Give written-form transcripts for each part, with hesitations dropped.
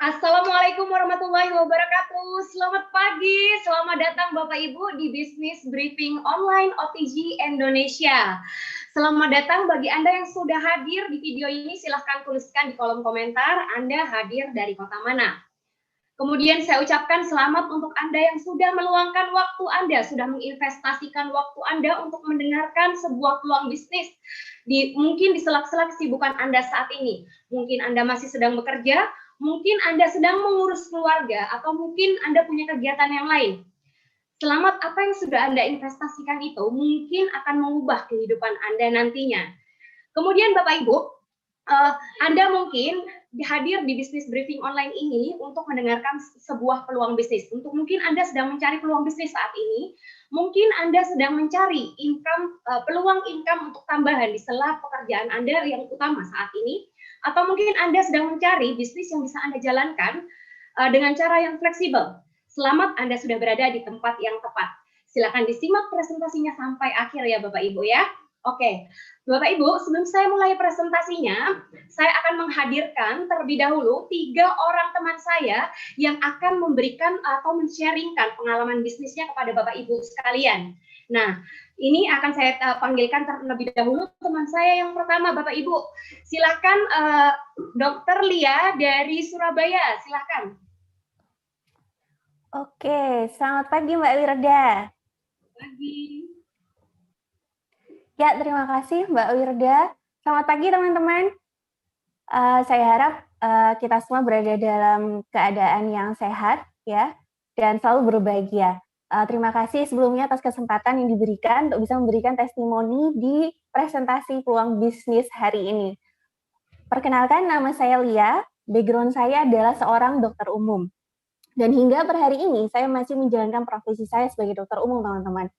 Assalamualaikum warahmatullahi wabarakatuh. Selamat pagi, selamat datang Bapak Ibu di Bisnis Briefing Online OTG Indonesia. Selamat datang bagi Anda yang sudah hadir di video ini, silahkan tuliskan di kolom komentar Anda hadir dari kota mana. Kemudian saya ucapkan selamat untuk Anda yang sudah meluangkan waktu Anda, sudah menginvestasikan waktu Anda untuk mendengarkan sebuah peluang bisnis. Mungkin di sela-sela kesibukan Anda saat ini. Mungkin Anda masih sedang bekerja, mungkin Anda sedang mengurus keluarga, atau mungkin Anda punya kegiatan yang lain. Selamat apa yang sudah Anda investasikan itu mungkin akan mengubah kehidupan Anda nantinya. Kemudian Bapak Ibu, Anda mungkin hadir di Bisnis Briefing Online ini untuk mendengarkan sebuah peluang bisnis. Untuk mungkin Anda sedang mencari peluang bisnis saat ini, mungkin Anda sedang mencari peluang income untuk tambahan di sela pekerjaan Anda yang utama saat ini, atau mungkin Anda sedang mencari bisnis yang bisa Anda jalankan dengan cara yang fleksibel. Selamat, Anda sudah berada di tempat yang tepat. Silakan disimak presentasinya sampai akhir ya Bapak Ibu ya. Oke, Bapak Ibu, sebelum saya mulai presentasinya, saya akan menghadirkan terlebih dahulu 3 orang teman saya yang akan memberikan atau men-sharingkan pengalaman bisnisnya kepada Bapak Ibu sekalian. Nah, ini akan saya panggilkan terlebih dahulu teman saya yang pertama, Bapak Ibu. Silakan Dr. Lia dari Surabaya, silakan. Oke, selamat pagi Mbak Wirda. Pagi. Ya, terima kasih Mbak Wirda. Selamat pagi teman-teman. Saya harap kita semua berada dalam keadaan yang sehat ya, dan selalu berbahagia. Terima kasih sebelumnya atas kesempatan yang diberikan untuk bisa memberikan testimoni di presentasi peluang bisnis hari ini. Perkenalkan, nama saya Lia, background saya adalah seorang dokter umum. Dan hingga per hari ini, saya masih menjalankan profesi saya sebagai dokter umum, teman-teman.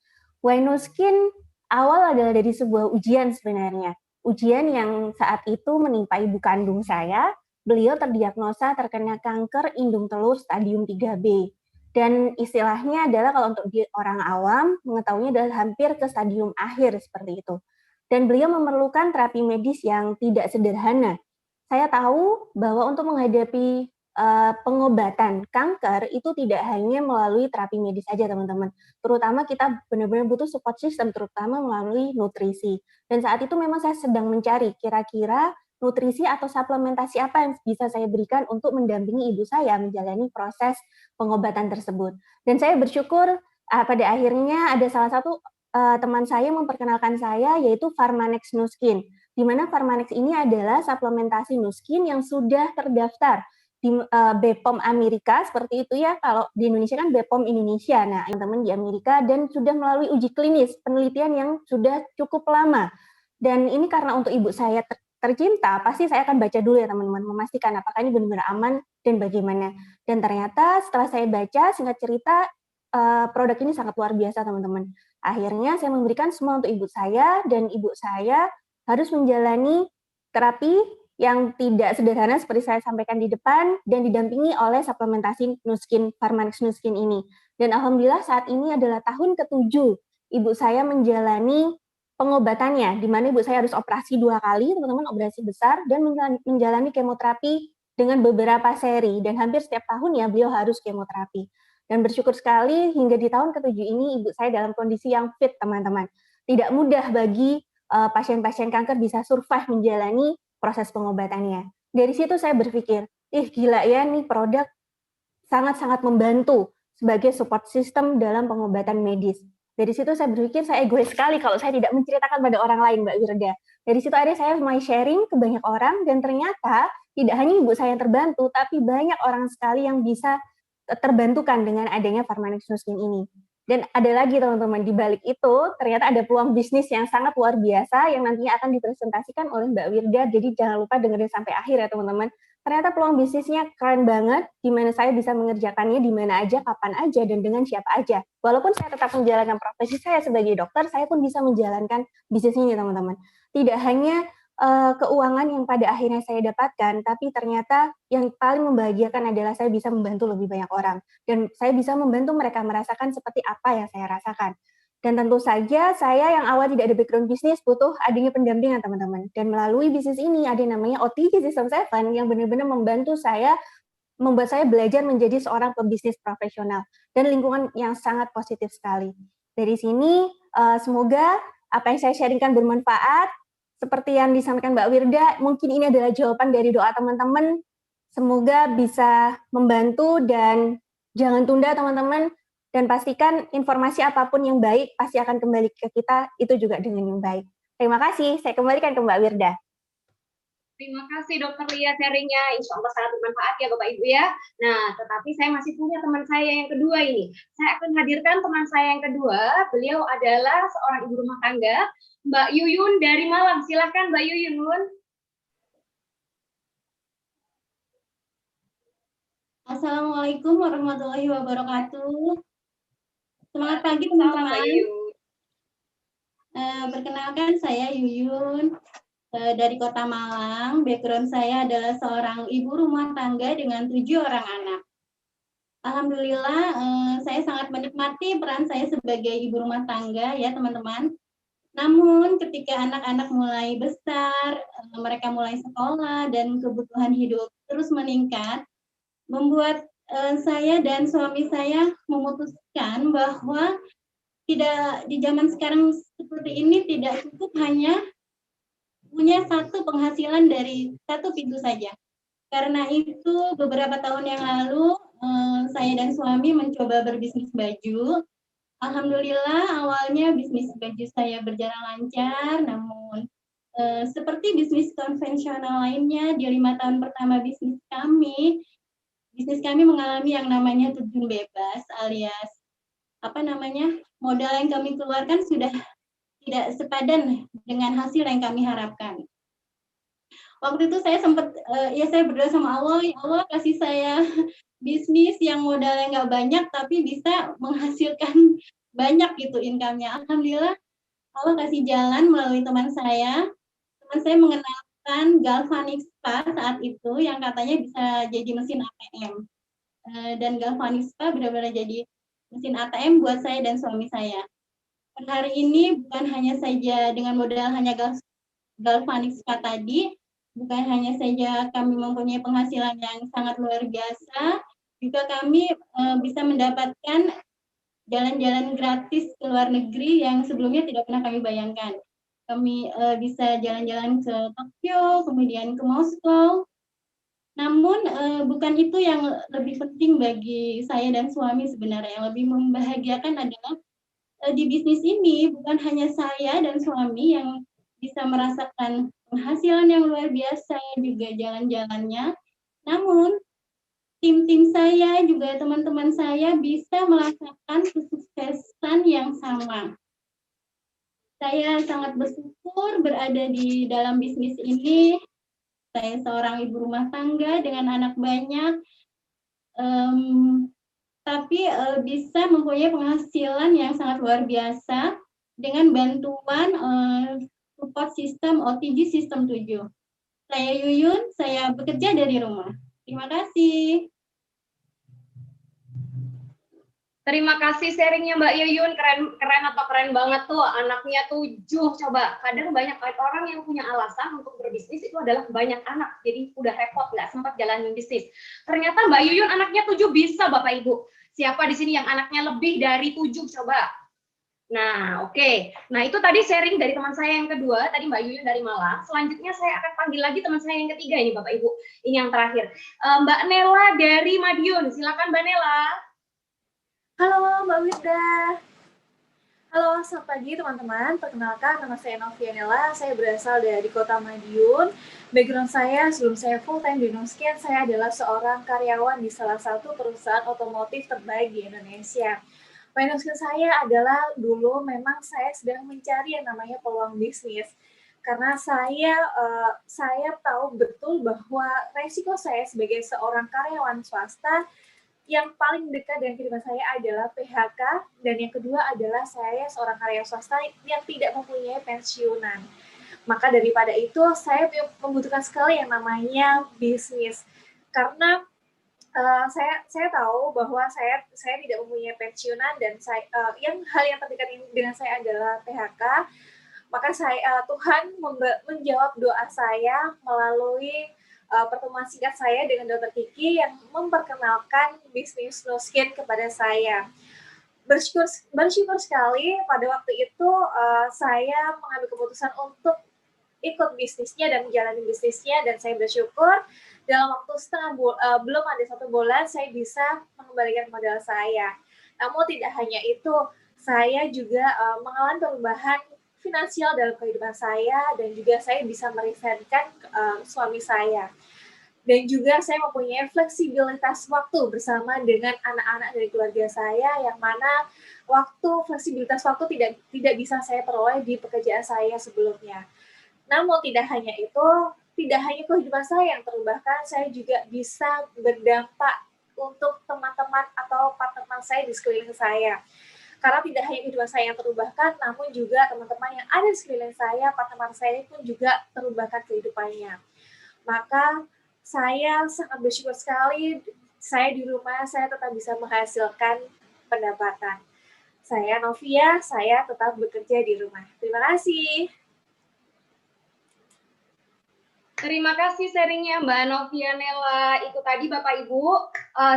Why No Skin awal adalah dari sebuah ujian sebenarnya. Ujian yang saat itu menimpa ibu kandung saya. Beliau terdiagnosa terkena kanker indung telur stadium 3B. Dan istilahnya adalah kalau untuk orang awam, mengetahuinya adalah hampir ke stadium akhir seperti itu. Dan beliau memerlukan terapi medis yang tidak sederhana. Saya tahu bahwa untuk menghadapi pengobatan kanker itu tidak hanya melalui terapi medis saja teman-teman. Terutama kita benar-benar butuh support system, terutama melalui nutrisi. Dan saat itu memang saya sedang mencari kira-kira nutrisi atau suplementasi apa yang bisa saya berikan untuk mendampingi ibu saya menjalani proses pengobatan tersebut. Dan saya bersyukur pada akhirnya ada salah satu teman saya memperkenalkan saya, yaitu Pharmanex Nuskin, di mana Pharmanex ini adalah suplementasi Nuskin yang sudah terdaftar di BPOM Amerika, seperti itu ya. Kalau di Indonesia kan BPOM Indonesia. Nah, teman-teman di Amerika dan sudah melalui uji klinis, penelitian yang sudah cukup lama. Dan ini karena untuk ibu saya tercinta, pasti saya akan baca dulu ya teman-teman, memastikan apakah ini benar-benar aman dan bagaimana. Dan ternyata setelah saya baca, singkat cerita, produk ini sangat luar biasa teman-teman. Akhirnya saya memberikan semua untuk ibu saya, dan ibu saya harus menjalani terapi yang tidak sederhana seperti saya sampaikan di depan, dan didampingi oleh suplementasi Nuskin, Pharmanex Nuskin ini. Dan alhamdulillah saat ini adalah tahun ke-7 ibu saya menjalani pengobatannya, di mana ibu saya harus operasi 2 kali, teman-teman, operasi besar, dan menjalani kemoterapi dengan beberapa seri, dan hampir setiap tahun ya beliau harus kemoterapi. Dan bersyukur sekali hingga di tahun ke-7 ini ibu saya dalam kondisi yang fit, teman-teman. Tidak mudah bagi pasien-pasien kanker bisa survive menjalani proses pengobatannya. Dari situ saya berpikir, gila ya, nih produk sangat-sangat membantu sebagai support system dalam pengobatan medis. Dari situ saya berpikir, saya egois sekali kalau saya tidak menceritakan pada orang lain, Mbak Wirda. Dari situ akhirnya saya mulai sharing ke banyak orang, dan ternyata tidak hanya ibu saya yang terbantu, tapi banyak orang sekali yang bisa terbantukan dengan adanya Pharmanex Nuskin ini. Dan ada lagi teman-teman, di balik itu ternyata ada peluang bisnis yang sangat luar biasa yang nantinya akan dipresentasikan oleh Mbak Wirda, jadi jangan lupa dengerin sampai akhir ya teman-teman. Ternyata peluang bisnisnya keren banget, di mana saya bisa mengerjakannya di mana aja, kapan aja, dan dengan siapa aja. Walaupun saya tetap menjalankan profesi saya sebagai dokter, saya pun bisa menjalankan bisnis ini teman-teman. Tidak hanya keuangan yang pada akhirnya saya dapatkan, tapi ternyata yang paling membahagiakan adalah saya bisa membantu lebih banyak orang, dan saya bisa membantu mereka merasakan seperti apa yang saya rasakan. Dan tentu saja saya yang awal tidak ada background bisnis butuh adanya pendampingan teman-teman, dan melalui bisnis ini ada yang namanya OTG System 7 yang benar-benar membantu saya membuat saya belajar menjadi seorang pebisnis profesional dan lingkungan yang sangat positif sekali. Dari sini, semoga apa yang saya sharingkan bermanfaat. Seperti yang disampaikan Mbak Wirda, mungkin ini adalah jawaban dari doa teman-teman. Semoga bisa membantu dan jangan tunda teman-teman, dan pastikan informasi apapun yang baik pasti akan kembali ke kita, itu juga dengan yang baik. Terima kasih, saya kembalikan ke Mbak Wirda. Terima kasih Dokter Lia sharingnya, insya Allah sangat bermanfaat ya Bapak Ibu ya. Nah, tetapi saya masih punya teman saya yang kedua ini. Saya akan hadirkan teman saya yang kedua, beliau adalah seorang ibu rumah tangga, Mbak Yuyun dari Malang. Silahkan Mbak Yuyun. Assalamualaikum warahmatullahi wabarakatuh. Semangat pagi teman-teman. Perkenalkan saya Yuyun dari Kota Malang. Background saya adalah seorang ibu rumah tangga dengan 7 orang anak. Alhamdulillah saya sangat menikmati peran saya sebagai ibu rumah tangga ya teman-teman. Namun ketika anak-anak mulai besar, mereka mulai sekolah dan kebutuhan hidup terus meningkat, membuat saya dan suami saya memutuskan bahwa tidak di zaman sekarang seperti ini tidak cukup hanya punya satu penghasilan dari satu pintu saja. Karena itu beberapa tahun yang lalu saya dan suami mencoba berbisnis baju. Alhamdulillah awalnya bisnis baju saya berjalan lancar, namun seperti bisnis konvensional lainnya di 5 tahun pertama bisnis kami mengalami yang namanya terjun bebas, alias modal yang kami keluarkan sudah tidak sepadan dengan hasil yang kami harapkan. Waktu itu saya sempat saya berdoa sama Allah, ya Allah kasih saya bisnis yang modalnya nggak banyak tapi bisa menghasilkan banyak gitu income-nya. Alhamdulillah Allah kasih jalan melalui teman saya. Teman saya mengenalkan Galvanic Spa saat itu yang katanya bisa jadi mesin ATM. Dan Galvanic Spa benar-benar jadi mesin ATM buat saya dan suami saya. Per hari ini bukan hanya saja dengan modal hanya Galvanic Spa tadi, bukan hanya saja kami mempunyai penghasilan yang sangat luar biasa, juga kami bisa mendapatkan jalan-jalan gratis ke luar negeri yang sebelumnya tidak pernah kami bayangkan. Kami bisa jalan-jalan ke Tokyo, kemudian ke Moskow. Namun bukan itu yang lebih penting bagi saya dan suami sebenarnya. Yang lebih membahagiakan adalah di bisnis ini bukan hanya saya dan suami yang bisa merasakan penghasilan yang luar biasa, juga jalan-jalannya. Namun tim-tim saya juga teman-teman saya bisa merasakan kesuksesan yang sama. Saya sangat bersyukur berada di dalam bisnis ini. Saya seorang ibu rumah tangga dengan anak banyak, tapi bisa mempunyai penghasilan yang sangat luar biasa dengan bantuan support sistem OTG Sistem 7. Saya Yuyun, saya bekerja dari rumah. Terima kasih. Terima kasih sharingnya Mbak Yuyun, keren banget tuh, anaknya 7, coba. Kadang banyak orang yang punya alasan untuk berbisnis itu adalah banyak anak, jadi udah repot, nggak sempat jalanin bisnis. Ternyata Mbak Yuyun anaknya 7 bisa Bapak Ibu. Siapa di sini yang anaknya lebih dari 7, coba? Nah, oke. Nah, itu tadi sharing dari teman saya yang kedua, tadi Mbak Yuyun dari Malang. Selanjutnya saya akan panggil lagi teman saya yang ketiga ini Bapak Ibu. Ini yang terakhir. Mbak Nela dari Madiun. Silakan Mbak Nela. Halo Mbak Wirda. Halo, selamat pagi teman-teman. Perkenalkan, nama saya Novianela. Saya berasal dari Kota Madiun. Background saya, sebelum saya full-time di Noscan, saya adalah seorang karyawan di salah satu perusahaan otomotif terbaik di Indonesia. Noscan saya adalah dulu memang saya sedang mencari yang namanya peluang bisnis. Karena saya tahu betul bahwa resiko saya sebagai seorang karyawan swasta yang paling dekat dengan kehidupan saya adalah PHK, dan yang kedua adalah saya seorang karyawan swasta yang tidak mempunyai pensiunan. Maka daripada itu, saya membutuhkan sekali yang namanya bisnis. Karena saya tahu bahwa saya tidak mempunyai pensiunan, dan hal yang terdekat dengan saya adalah PHK. Maka Tuhan menjawab doa saya melalui pertemuan singkat saya dengan Dr. Kiki yang memperkenalkan bisnis No Skin kepada saya. Bersyukur sekali pada waktu itu saya mengambil keputusan untuk ikut bisnisnya dan menjalani bisnisnya, dan saya bersyukur dalam waktu belum ada 1 bulan saya bisa mengembalikan modal saya. Namun tidak hanya itu, saya juga mengalami perubahan finansial dalam kehidupan saya, dan juga saya bisa meresetkan suami saya. Dan juga saya mempunyai fleksibilitas waktu bersama dengan anak-anak dari keluarga saya, yang mana fleksibilitas waktu tidak bisa saya peroleh di pekerjaan saya sebelumnya. Namun tidak hanya itu, tidak hanya kehidupan saya yang terubahkan, saya juga bisa berdampak untuk teman-teman atau partner saya di sekeliling saya. Karena tidak hanya kehidupan saya yang terubahkan, namun juga teman-teman yang ada di sekeliling saya, partner saya pun juga terubahkan kehidupannya. Maka saya sangat bersyukur sekali, saya di rumah, saya tetap bisa menghasilkan pendapatan. Saya Novia, saya tetap bekerja di rumah. Terima kasih. Terima kasih sharingnya Mbak Novianela. Itu tadi Bapak Ibu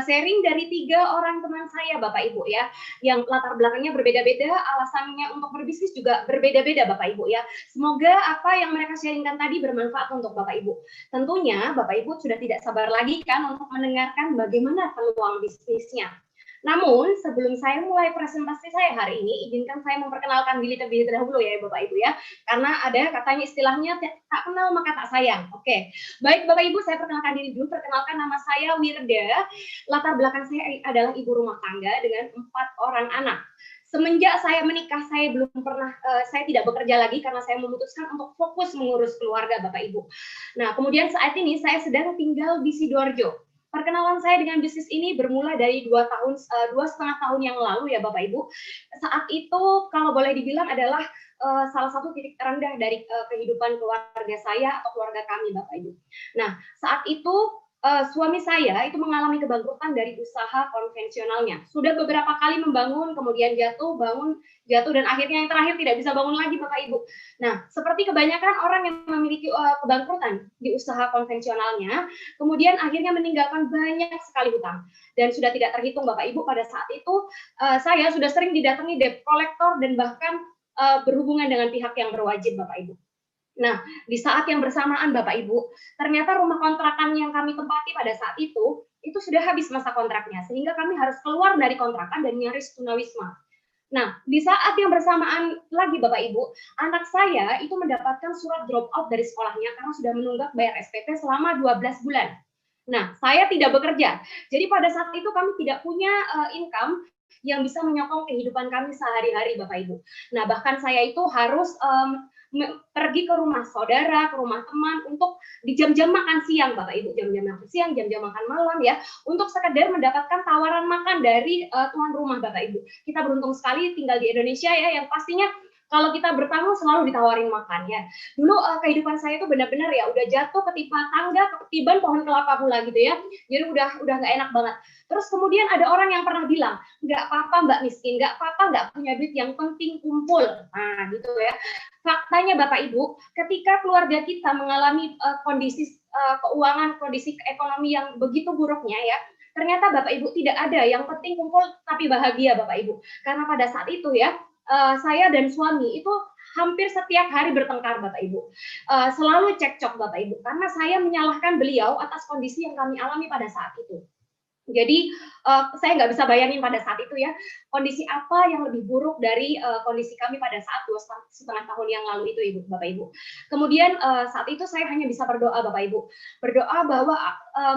sharing dari 3 orang teman saya Bapak Ibu ya, yang latar belakangnya berbeda-beda, alasannya untuk berbisnis juga berbeda-beda Bapak Ibu ya. Semoga apa yang mereka sharingkan tadi bermanfaat untuk Bapak Ibu. Tentunya Bapak Ibu sudah tidak sabar lagi kan untuk mendengarkan bagaimana peluang bisnisnya. Namun, sebelum saya mulai presentasi saya hari ini, izinkan saya memperkenalkan diri terlebih dahulu ya Bapak Ibu ya. Karena ada katanya istilahnya tak kenal maka tak sayang. Oke, baik Bapak Ibu, saya perkenalkan diri dulu. Perkenalkan, nama saya Wirda. Latar belakang saya adalah ibu rumah tangga dengan 4 orang anak. Semenjak saya menikah, saya tidak bekerja lagi karena saya memutuskan untuk fokus mengurus keluarga Bapak Ibu. Nah, kemudian saat ini saya sedang tinggal di Sidoarjo. Perkenalan saya dengan bisnis ini bermula dari 2,5 tahun yang lalu ya Bapak Ibu. Saat itu kalau boleh dibilang adalah salah satu titik terendah dari kehidupan keluarga saya atau keluarga kami Bapak Ibu. Nah, saat itu suami saya itu mengalami kebangkrutan dari usaha konvensionalnya. Sudah beberapa kali membangun, kemudian jatuh, bangun, jatuh, dan akhirnya yang terakhir tidak bisa bangun lagi Bapak Ibu. Nah, seperti kebanyakan orang yang memiliki kebangkrutan di usaha konvensionalnya, kemudian akhirnya meninggalkan banyak sekali hutang. Dan sudah tidak terhitung Bapak Ibu, pada saat itu saya sudah sering didatangi debt collector dan bahkan berhubungan dengan pihak yang berwajib Bapak Ibu. Nah, di saat yang bersamaan Bapak Ibu, ternyata rumah kontrakan yang kami tempati pada saat itu sudah habis masa kontraknya, sehingga kami harus keluar dari kontrakan dan nyaris tunawisma. Nah, di saat yang bersamaan lagi Bapak Ibu, anak saya itu mendapatkan surat drop out dari sekolahnya karena sudah menunggak bayar SPP selama 12 bulan. Nah, saya tidak bekerja. Jadi pada saat itu kami tidak punya income yang bisa menyokong kehidupan kami sehari-hari Bapak Ibu. Nah, bahkan saya itu harus pergi ke rumah saudara, ke rumah teman untuk di jam-jam makan siang Bapak Ibu, jam-jam makan siang, jam-jam makan malam ya, untuk sekedar mendapatkan tawaran makan dari tuan rumah Bapak Ibu. Kita beruntung sekali tinggal di Indonesia ya, yang pastinya kalau kita bertamu selalu ditawarin makan ya. Dulu kehidupan saya itu benar-benar ya udah jatuh ketimpa tangga, ketiban pohon kelapa pula gitu ya. Jadi udah nggak enak banget. Terus kemudian ada orang yang pernah bilang, nggak apa-apa Mbak miskin, nggak apa-apa nggak punya duit, yang penting kumpul. Nah gitu ya. Faktanya Bapak Ibu, ketika keluarga kita mengalami kondisi keuangan, kondisi ekonomi yang begitu buruknya ya, ternyata Bapak Ibu tidak ada yang penting kumpul tapi bahagia Bapak Ibu. Karena pada saat itu ya, saya dan suami itu hampir setiap hari bertengkar Bapak Ibu. Selalu cekcok Bapak Ibu, karena saya menyalahkan beliau atas kondisi yang kami alami pada saat itu. Jadi saya nggak bisa bayangin pada saat itu ya, kondisi apa yang lebih buruk dari kondisi kami pada saat 2,5 tahun yang lalu itu Ibu, Bapak Ibu. Kemudian saat itu saya hanya bisa berdoa Bapak Ibu, berdoa bahwa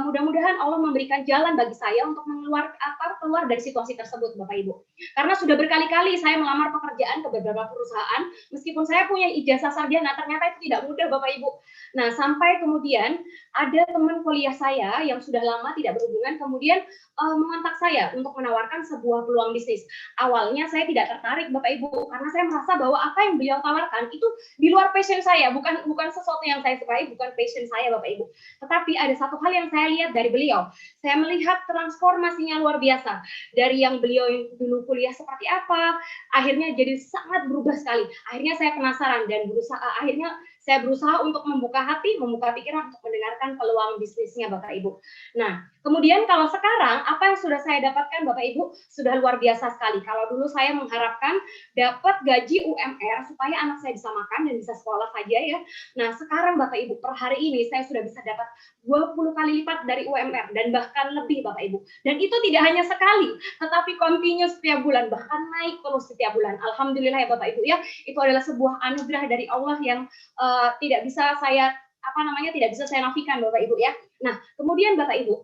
mudah-mudahan Allah memberikan jalan bagi saya untuk keluar dari situasi tersebut Bapak Ibu. Karena sudah berkali-kali saya melamar pekerjaan ke beberapa perusahaan, meskipun saya punya ijazah sarjana, ternyata itu tidak mudah Bapak Ibu. Nah, sampai kemudian ada teman kuliah saya yang sudah lama tidak berhubungan, kemudian mengontak saya untuk menawarkan sebuah peluang bisnis. Awalnya saya tidak tertarik Bapak Ibu, karena saya merasa bahwa apa yang beliau tawarkan itu di luar passion saya, bukan sesuatu yang saya sukai, bukan passion saya Bapak Ibu. Tetapi ada satu hal yang saya lihat dari beliau, saya melihat transformasinya luar biasa. Dari yang beliau dulu kuliah seperti apa, akhirnya jadi sangat berubah sekali. Akhirnya saya penasaran dan berusaha, akhirnya Saya berusaha untuk membuka hati, membuka pikiran untuk mendengarkan peluang bisnisnya Bapak Ibu. Nah, kemudian kalau sekarang apa yang sudah saya dapatkan Bapak Ibu sudah luar biasa sekali. Kalau dulu saya mengharapkan dapat gaji UMR supaya anak saya bisa makan dan bisa sekolah saja ya. Nah, sekarang Bapak Ibu per hari ini saya sudah bisa dapat 20 kali lipat dari UMR dan bahkan lebih Bapak Ibu. Dan itu tidak hanya sekali, tetapi continue setiap bulan, bahkan naik terus setiap bulan. Alhamdulillah ya Bapak Ibu ya, itu adalah sebuah anugerah dari Allah yang tidak bisa saya tidak bisa saya nafikan Bapak Ibu ya. Nah, kemudian Bapak Ibu,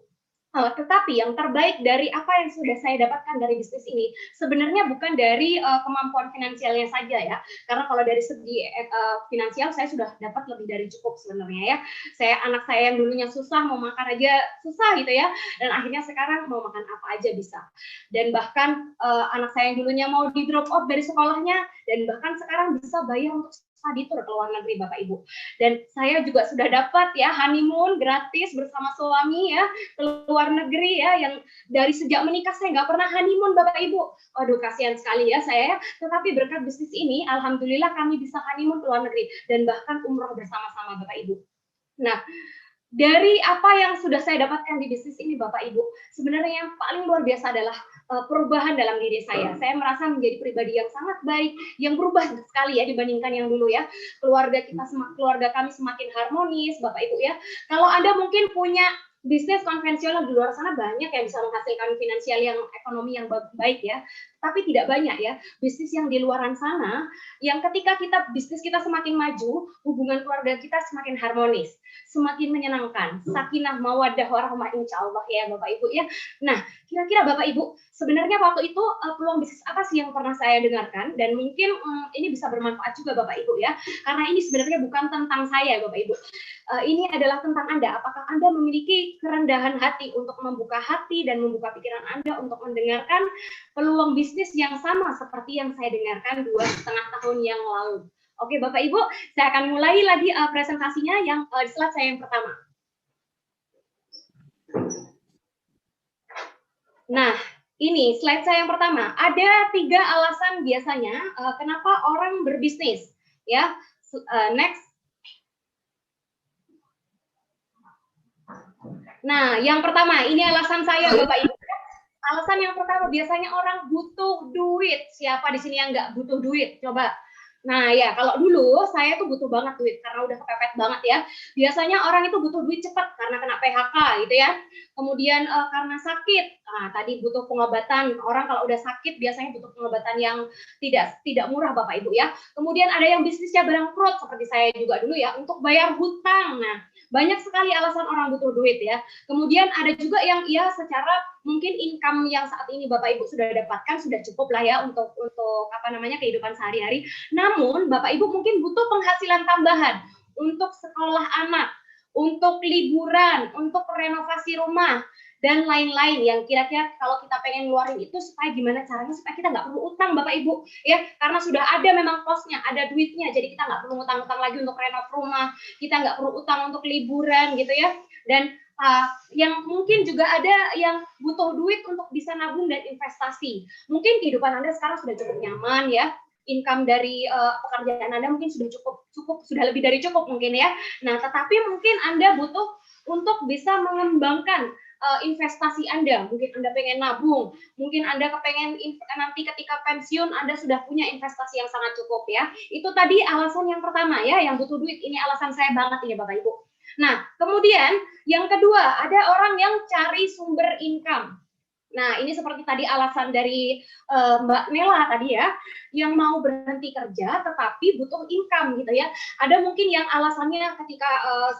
tetapi yang terbaik dari apa yang sudah saya dapatkan dari bisnis ini sebenarnya bukan dari kemampuan finansialnya saja ya, karena kalau dari segi finansial saya sudah dapat lebih dari cukup sebenarnya ya. Anak saya yang dulunya susah mau makan aja susah gitu ya, dan akhirnya sekarang mau makan apa aja bisa. Dan bahkan anak saya yang dulunya mau di drop out dari sekolahnya, dan bahkan sekarang bisa bayar untuk study tour ke luar negeri Bapak Ibu. Dan saya juga sudah dapat ya honeymoon gratis bersama suami ya ke luar negeri ya, yang dari sejak menikah saya nggak pernah honeymoon Bapak Ibu. Waduh, kasihan sekali ya saya. Tetapi berkat bisnis ini, alhamdulillah kami bisa honeymoon ke luar negeri dan bahkan umroh bersama-sama Bapak Ibu. Nah, dari apa yang sudah saya dapatkan di bisnis ini Bapak Ibu, sebenarnya yang paling luar biasa adalah perubahan dalam diri saya. Saya merasa menjadi pribadi yang sangat baik, yang berubah sekali ya dibandingkan yang dulu ya. Keluarga kami semakin harmonis Bapak Ibu ya. Kalau Anda mungkin punya bisnis konvensional di luar sana banyak yang bisa menghasilkan finansial yang ekonomi yang baik ya, tapi tidak banyak ya bisnis yang di luaran sana yang ketika bisnis kita semakin maju, hubungan keluarga kita semakin harmonis, semakin menyenangkan, sakinah mawaddah warahmah insyaallah ya Bapak Ibu ya. Nah, kira-kira Bapak Ibu sebenarnya waktu itu peluang bisnis apa sih yang pernah saya dengarkan, dan mungkin ini bisa bermanfaat juga Bapak Ibu ya, karena ini sebenarnya bukan tentang saya Bapak Ibu. Ini adalah tentang Anda. Apakah Anda memiliki kerendahan hati untuk membuka hati dan membuka pikiran Anda untuk mendengarkan peluang bisnis yang sama seperti yang saya dengarkan 2,5 tahun yang lalu. Oke Bapak Ibu, saya akan mulai lagi presentasinya yang di slide saya yang pertama. Nah, ini slide saya yang pertama. Ada 3 alasan biasanya kenapa orang berbisnis. Ya, next. Nah, yang pertama, ini alasan saya Bapak Ibu. Alasan yang pertama, biasanya orang butuh duit. Siapa di sini yang nggak butuh duit? Coba. Nah ya, kalau dulu saya tuh butuh banget duit karena udah kepepet banget ya. Biasanya orang itu butuh duit cepat karena kena PHK gitu ya. Kemudian karena sakit, nah tadi butuh pengobatan. Orang kalau udah sakit biasanya butuh pengobatan yang tidak murah Bapak Ibu ya. Kemudian ada yang bisnisnya bangkrut seperti saya juga dulu ya, untuk bayar hutang. Nah, banyak sekali alasan orang butuh duit ya. Kemudian ada juga yang ya secara mungkin income yang saat ini Bapak Ibu sudah dapatkan sudah cukup lah ya untuk kehidupan sehari-hari. Namun Bapak Ibu mungkin butuh penghasilan tambahan untuk sekolah anak, untuk liburan, untuk renovasi rumah dan lain-lain yang kira-kira kalau kita pengen ngeluarin itu supaya gimana caranya supaya kita nggak perlu utang Bapak Ibu ya, karena sudah ada memang posnya, ada duitnya, jadi kita nggak perlu utang-utang lagi untuk renov rumah, kita nggak perlu utang untuk liburan gitu ya. Dan yang mungkin juga ada yang butuh duit untuk bisa nabung dan investasi. Mungkin kehidupan Anda sekarang sudah cukup nyaman ya, income dari pekerjaan Anda mungkin sudah cukup, sudah lebih dari cukup mungkin ya. Nah, tetapi mungkin Anda butuh untuk bisa mengembangkan investasi Anda. Mungkin Anda pengen nabung, mungkin Anda kepengen nanti ketika pensiun Anda sudah punya investasi yang sangat cukup ya. Itu tadi alasan yang pertama ya, yang butuh duit. Ini alasan saya banget ini Bapak Ibu. Nah, kemudian yang kedua, ada orang yang cari sumber income. Nah, ini seperti tadi alasan dari Mbak Nela tadi ya, yang mau berhenti kerja tetapi butuh income gitu ya. Ada mungkin yang alasannya ketika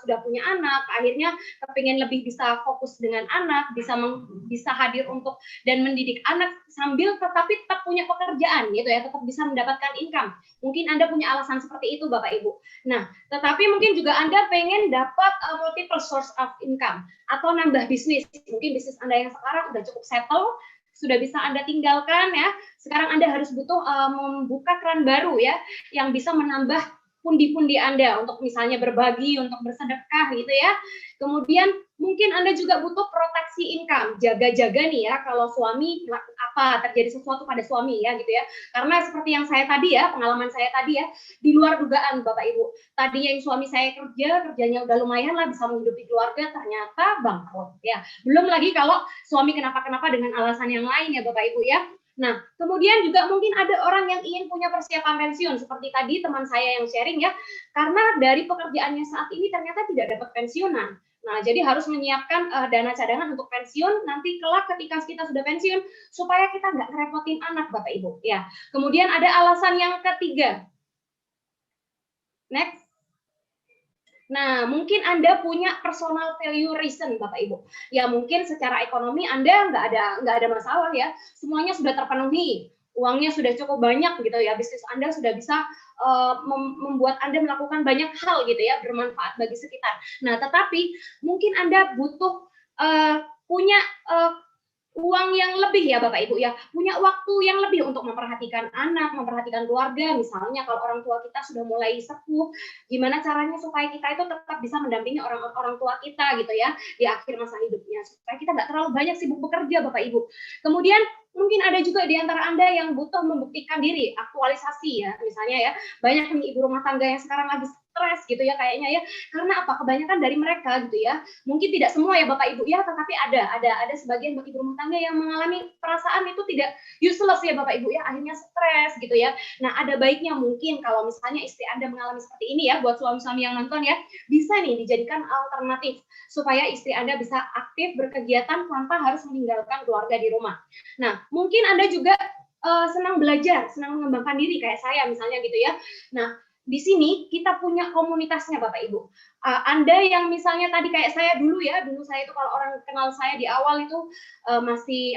sudah punya anak, akhirnya kepingin lebih bisa fokus dengan anak, bisa hadir untuk dan mendidik anak sambil tetapi tetap punya pekerjaan gitu ya, tetap bisa mendapatkan income. Mungkin Anda punya alasan seperti itu Bapak Ibu. Nah, tetapi mungkin juga Anda pengen dapat multiple source of income atau nambah bisnis. Mungkin bisnis Anda yang sekarang udah cukup settle, sudah bisa Anda tinggalkan ya. Sekarang Anda harus butuh membuka keran baru ya, yang bisa menambah pundi-pundi Anda untuk misalnya berbagi, untuk bersedekah gitu ya. Kemudian mungkin Anda juga butuh proteksi income, jaga-jaga nih ya, kalau suami apa terjadi sesuatu pada suami ya gitu ya. Karena seperti yang saya tadi ya, pengalaman saya tadi ya, di luar dugaan Bapak Ibu. Tadinya yang suami saya kerjanya udah lumayan lah bisa menghidupi keluarga, ternyata bangkrut ya. Belum lagi kalau suami kenapa-kenapa dengan alasan yang lain ya Bapak Ibu ya. Nah, kemudian juga mungkin ada orang yang ingin punya persiapan pensiun, seperti tadi teman saya yang sharing ya, karena dari pekerjaannya saat ini ternyata tidak dapat pensiunan. Nah, jadi harus menyiapkan dana cadangan untuk pensiun, nanti kelak ketika kita sudah pensiun, supaya kita nggak ngerepotin anak, Bapak Ibu. Ya. Kemudian ada alasan yang ketiga. Next. Nah, mungkin Anda punya personal value reason, Bapak Ibu. Ya, mungkin secara ekonomi Anda nggak ada masalah ya. Semuanya sudah terpenuhi, uangnya sudah cukup banyak gitu ya. Bisnis Anda sudah bisa membuat Anda melakukan banyak hal gitu ya, bermanfaat bagi sekitar. Nah, tetapi mungkin Anda butuh punya uang yang lebih ya Bapak Ibu ya, punya waktu yang lebih untuk memperhatikan anak, memperhatikan keluarga. Misalnya kalau orang tua kita sudah mulai sepuh, gimana caranya supaya kita itu tetap bisa mendampingi orang tua kita gitu ya di akhir masa hidupnya, supaya kita nggak terlalu banyak sibuk bekerja Bapak Ibu. Kemudian mungkin ada juga di antara Anda yang butuh membuktikan diri, aktualisasi ya, misalnya ya, banyak nih ibu rumah tangga yang sekarang lagi stres gitu ya kayaknya ya, karena apa? Kebanyakan dari mereka gitu ya, mungkin tidak semua ya Bapak Ibu ya, tetapi ada sebagian ibu rumah tangga yang mengalami perasaan itu tidak useless ya Bapak Ibu ya, akhirnya stres gitu ya. Nah, ada baiknya mungkin kalau misalnya istri Anda mengalami seperti ini ya, buat suami-suami yang nonton ya, bisa nih dijadikan alternatif supaya istri Anda bisa aktif berkegiatan tanpa harus meninggalkan keluarga di rumah. Nah, mungkin Anda juga senang belajar, senang mengembangkan diri kayak saya misalnya gitu ya. Nah, di sini kita punya komunitasnya Bapak Ibu. Anda yang misalnya tadi kayak saya dulu ya, dulu saya itu kalau orang kenal saya di awal itu masih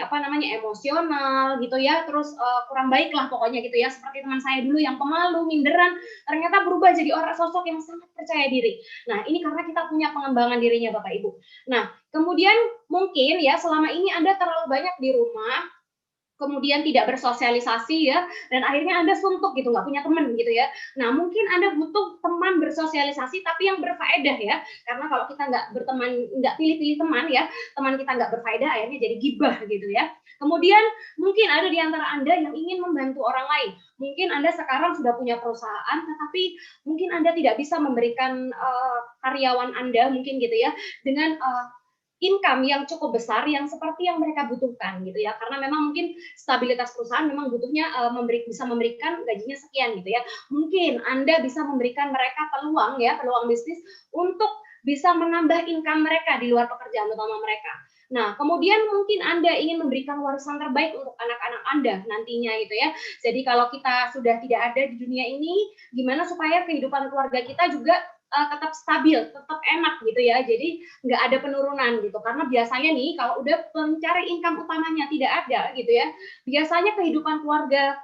emosional gitu ya, terus kurang baik lah pokoknya gitu ya, seperti teman saya dulu yang pemalu, minderan, ternyata berubah jadi orang sosok yang sangat percaya diri. Nah, ini karena kita punya pengembangan dirinya Bapak Ibu. Nah, kemudian mungkin ya selama ini Anda terlalu banyak di rumah, kemudian tidak bersosialisasi ya, dan akhirnya Anda suntuk gitu, nggak punya teman gitu ya. Nah, mungkin Anda butuh teman bersosialisasi tapi yang berfaedah ya, karena kalau kita nggak berteman, nggak pilih-pilih teman ya, teman kita nggak berfaedah, akhirnya jadi gibah gitu ya. Kemudian mungkin ada di antara Anda yang ingin membantu orang lain. Mungkin Anda sekarang sudah punya perusahaan, tetapi mungkin Anda tidak bisa memberikan karyawan Anda mungkin gitu ya, dengan income yang cukup besar yang seperti yang mereka butuhkan gitu ya, karena memang mungkin stabilitas perusahaan memang butuhnya bisa memberikan gajinya sekian gitu ya. Mungkin Anda bisa memberikan mereka peluang bisnis untuk bisa menambah income mereka di luar pekerjaan utama mereka. Nah, kemudian mungkin Anda ingin memberikan warisan terbaik untuk anak-anak Anda nantinya gitu ya. Jadi kalau kita sudah tidak ada di dunia ini, gimana supaya kehidupan keluarga kita juga tetap stabil, tetap enak gitu ya. Jadi nggak ada penurunan gitu. Karena biasanya nih kalau udah pencari income utamanya tidak ada gitu ya, biasanya kehidupan keluarga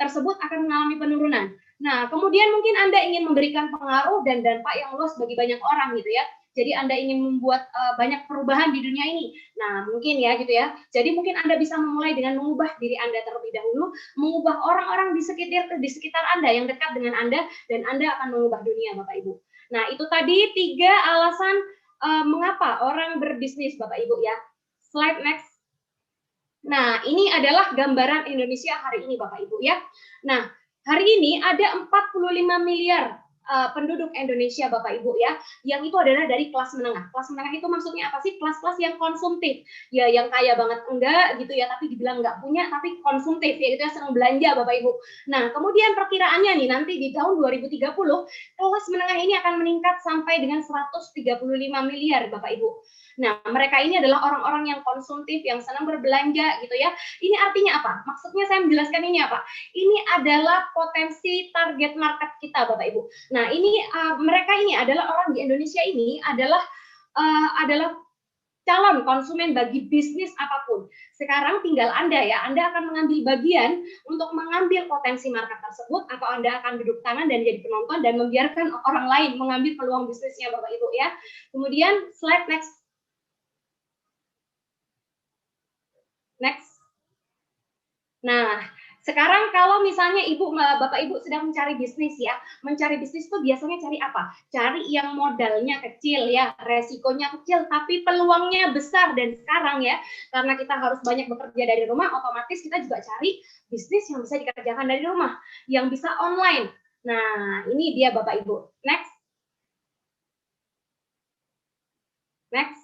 tersebut akan mengalami penurunan. Nah, kemudian mungkin Anda ingin memberikan pengaruh dan dampak yang luas bagi banyak orang gitu ya. Jadi Anda ingin membuat banyak perubahan di dunia ini. Nah, mungkin ya gitu ya. Jadi mungkin Anda bisa memulai dengan mengubah diri Anda terlebih dahulu, mengubah orang-orang di sekitar Anda yang dekat dengan Anda, dan Anda akan mengubah dunia, Bapak Ibu. Nah, itu tadi 3 alasan mengapa orang berbisnis, Bapak Ibu ya. Slide next. Nah, ini adalah gambaran Indonesia hari ini, Bapak Ibu ya. Nah, hari ini ada 45 miliar penduduk Indonesia Bapak Ibu ya, yang itu adalah dari kelas menengah. Kelas menengah itu maksudnya apa sih? Kelas-kelas yang konsumtif. Ya, yang kaya banget enggak gitu ya, tapi dibilang enggak punya tapi konsumtif ya, itu ya, sering belanja Bapak Ibu. Nah, kemudian perkiraannya nih nanti di tahun 2030 kelas menengah ini akan meningkat sampai dengan 135 miliar Bapak Ibu. Nah, mereka ini adalah orang-orang yang konsumtif, yang senang berbelanja gitu ya. Ini artinya apa? Maksudnya saya menjelaskan ini apa? Ini adalah potensi target market kita Bapak Ibu. Nah, ini mereka ini adalah orang di Indonesia ini adalah calon konsumen bagi bisnis apapun. Sekarang tinggal Anda ya, Anda akan mengambil bagian untuk mengambil potensi market tersebut, atau Anda akan duduk tangan dan jadi penonton dan membiarkan orang lain mengambil peluang bisnisnya Bapak Ibu ya. Kemudian slide next. Next. Nah, Sekarang kalau misalnya Bapak Ibu sedang mencari bisnis ya, mencari bisnis itu biasanya cari apa? Cari yang modalnya kecil ya, resikonya kecil, tapi peluangnya besar. Dan sekarang ya, karena kita harus banyak bekerja dari rumah, otomatis kita juga cari bisnis yang bisa dikerjakan dari rumah, yang bisa online. Nah, ini dia Bapak Ibu. Next. Next.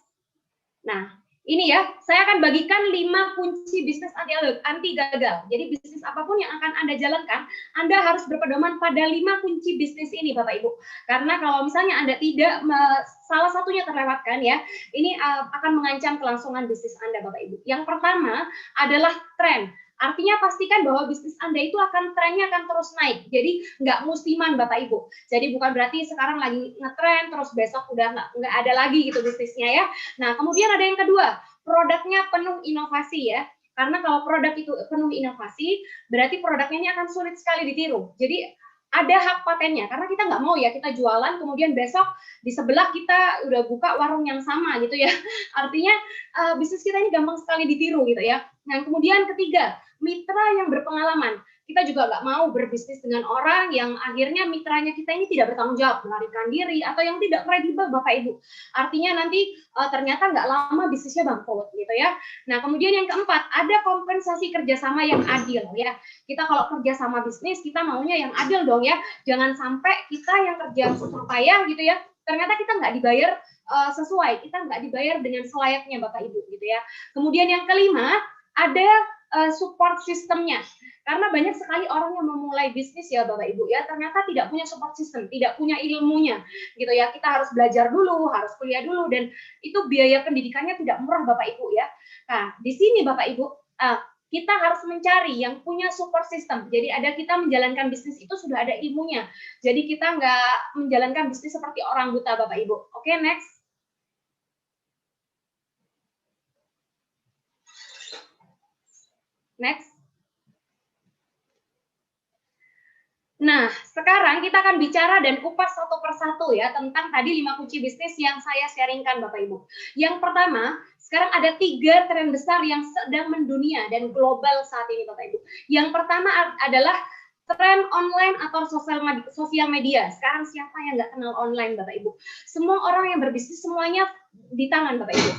Nah, ini ya, saya akan bagikan 5 kunci bisnis anti gagal. Jadi bisnis apapun yang akan Anda jalankan, Anda harus berpedoman pada 5 kunci bisnis ini, Bapak Ibu. Karena kalau misalnya Anda tidak salah satunya terlewatkan ya, ini akan mengancam kelangsungan bisnis Anda, Bapak Ibu. Yang pertama adalah tren. Artinya pastikan bahwa bisnis Anda itu trennya akan terus naik. Jadi nggak musiman Bapak Ibu. Jadi bukan berarti sekarang lagi ngetren terus besok udah nggak ada lagi gitu bisnisnya ya. Nah kemudian ada yang kedua, produknya penuh inovasi ya. Karena kalau produk itu penuh inovasi, berarti produknya ini akan sulit sekali ditiru. Jadi ada hak patennya, karena kita nggak mau ya kita jualan, kemudian besok di sebelah kita udah buka warung yang sama gitu ya. Artinya bisnis kita ini gampang sekali ditiru gitu ya. Nah kemudian ketiga, mitra yang berpengalaman. Kita juga nggak mau berbisnis dengan orang yang akhirnya mitranya kita ini tidak bertanggung jawab, melarikan diri, atau yang tidak kredibel Bapak Ibu. Artinya nanti ternyata nggak lama bisnisnya bangkrut gitu ya. Nah kemudian yang keempat, ada kompensasi kerjasama yang adil ya. Kita kalau kerjasama bisnis, kita maunya yang adil dong ya. Jangan sampai kita yang kerja susah payah gitu ya, ternyata kita nggak dibayar sesuai, kita nggak dibayar dengan selayaknya Bapak Ibu gitu ya. Kemudian yang kelima, ada support sistemnya. Karena banyak sekali orang yang memulai bisnis ya Bapak Ibu ya, ternyata tidak punya support system, tidak punya ilmunya gitu ya. Kita harus belajar dulu, harus kuliah dulu, dan itu biaya pendidikannya tidak murah Bapak Ibu ya. Nah, di sini Bapak Ibu, kita harus mencari yang punya support system. Jadi ada kita menjalankan bisnis itu sudah ada ilmunya. Jadi kita nggak menjalankan bisnis seperti orang buta Bapak Ibu. Oke, next. Next. Nah, sekarang kita akan bicara dan kupas satu persatu ya tentang tadi 5 kunci bisnis yang saya sharingkan Bapak Ibu. Yang pertama, sekarang ada 3 tren besar yang sedang mendunia dan global saat ini Bapak Ibu. Yang pertama adalah tren online atau sosial media. Sekarang siapa yang nggak kenal online Bapak Ibu? Semua orang yang berbisnis semuanya di tangan Bapak Ibu.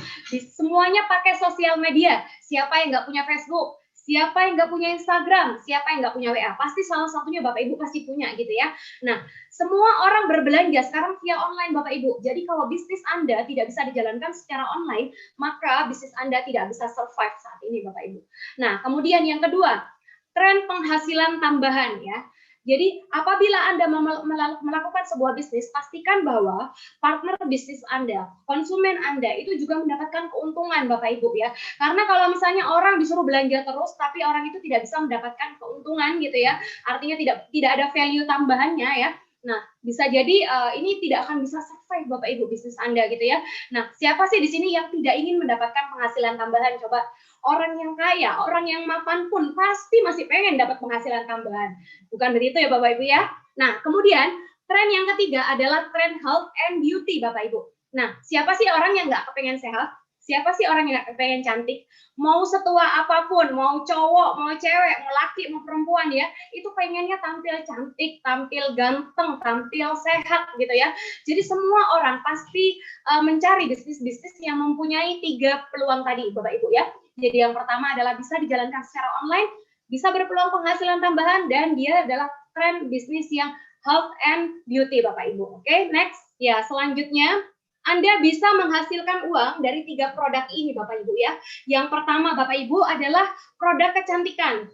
Semuanya pakai sosial media. Siapa yang nggak punya Facebook? Siapa yang nggak punya Instagram? Siapa yang nggak punya WA? Pasti salah satunya Bapak Ibu pasti punya gitu ya. Nah, semua orang berbelanja sekarang via online Bapak Ibu. Jadi kalau bisnis Anda tidak bisa dijalankan secara online, maka bisnis Anda tidak bisa survive saat ini Bapak Ibu. Nah, kemudian yang kedua, tren penghasilan tambahan ya. Jadi apabila Anda melakukan sebuah bisnis, pastikan bahwa partner bisnis Anda, konsumen Anda itu juga mendapatkan keuntungan Bapak Ibu ya. Karena kalau misalnya orang disuruh belanja terus, tapi orang itu tidak bisa mendapatkan keuntungan gitu ya, artinya tidak ada value tambahannya ya. Nah, bisa jadi ini tidak akan bisa survive Bapak Ibu bisnis Anda gitu ya. Nah, siapa sih di sini yang tidak ingin mendapatkan penghasilan tambahan? Coba orang yang kaya, orang yang mapan pun pasti masih pengen dapat penghasilan tambahan. Bukan begitu ya Bapak Ibu ya? Nah, kemudian tren yang ketiga adalah tren health and beauty Bapak Ibu. Nah, siapa sih orang yang nggak kepengen sehat? Siapa sih orang yang nggak kepengen cantik? Mau setua apapun, mau cowok, mau cewek, mau laki, mau perempuan ya, itu pengennya tampil cantik, tampil ganteng, tampil sehat gitu ya. Jadi semua orang pasti mencari bisnis-bisnis yang mempunyai 3 peluang tadi Bapak Ibu ya. Jadi yang pertama adalah bisa dijalankan secara online, bisa berpeluang penghasilan tambahan, dan dia adalah tren bisnis yang health and beauty Bapak Ibu. Oke, next. Ya, selanjutnya Anda bisa menghasilkan uang dari 3 produk ini Bapak Ibu ya. Yang pertama Bapak Ibu adalah produk kecantikan.